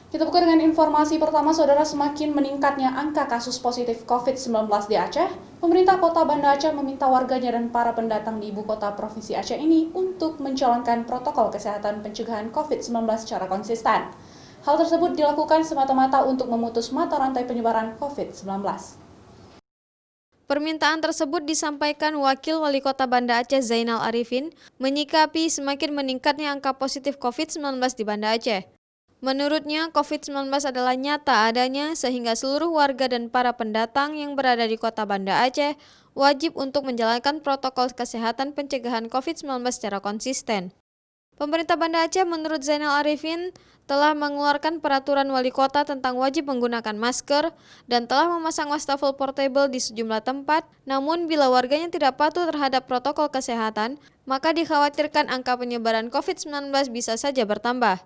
Kita buka dengan informasi pertama, saudara. Semakin meningkatnya angka kasus positif COVID-19 di Aceh, pemerintah kota Banda Aceh meminta warganya dan para pendatang di ibu kota provinsi Aceh ini untuk menjalankan protokol kesehatan pencegahan COVID-19 secara konsisten. Hal tersebut dilakukan semata-mata untuk memutus mata rantai penyebaran COVID-19. Permintaan tersebut disampaikan Wakil Wali Kota Banda Aceh Zainal Arifin menyikapi semakin meningkatnya angka positif COVID-19 di Banda Aceh. Menurutnya, COVID-19 adalah nyata adanya sehingga seluruh warga dan para pendatang yang berada di kota Banda Aceh wajib untuk menjalankan protokol kesehatan pencegahan COVID-19 secara konsisten. Pemerintah Banda Aceh menurut Zainal Arifin telah mengeluarkan peraturan wali kota tentang wajib menggunakan masker dan telah memasang wastafel portable di sejumlah tempat. Namun bila warganya tidak patuh terhadap protokol kesehatan, maka dikhawatirkan angka penyebaran COVID-19 bisa saja bertambah.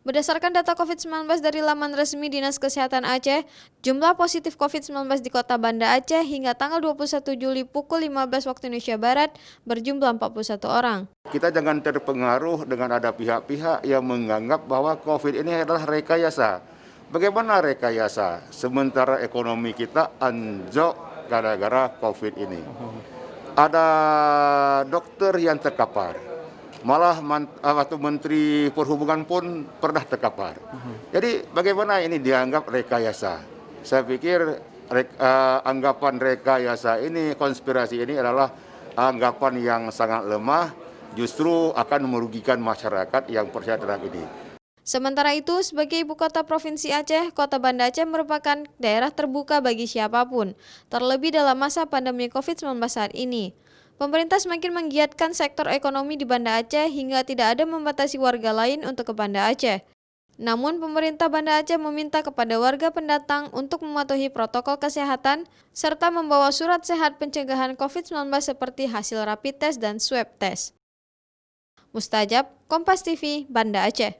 Berdasarkan data COVID-19 dari laman resmi Dinas Kesehatan Aceh, jumlah positif COVID-19 di kota Banda Aceh hingga tanggal 21 Juli pukul 15 waktu Indonesia Barat berjumlah 41 orang. Kita jangan terpengaruh dengan ada pihak-pihak yang menganggap bahwa COVID ini adalah rekayasa. Bagaimana rekayasa? Sementara ekonomi kita anjlok gara-gara COVID ini. Ada dokter yang terkapar. Malah waktu Menteri Perhubungan pun pernah terkapar. Jadi bagaimana ini dianggap rekayasa? Saya pikir anggapan rekayasa ini, konspirasi ini adalah anggapan yang sangat lemah, justru akan merugikan masyarakat yang percaya terhadap ini. Sementara itu, sebagai ibu kota Provinsi Aceh, Kota Banda Aceh merupakan daerah terbuka bagi siapapun, terlebih dalam masa pandemi COVID-19 saat ini. Pemerintah semakin menggiatkan sektor ekonomi di Banda Aceh hingga tidak ada membatasi warga lain untuk ke Banda Aceh. Namun, pemerintah Banda Aceh meminta kepada warga pendatang untuk mematuhi protokol kesehatan serta membawa surat sehat pencegahan COVID-19 seperti hasil rapid test dan swab test. Mustajab, Kompas TV, Banda Aceh.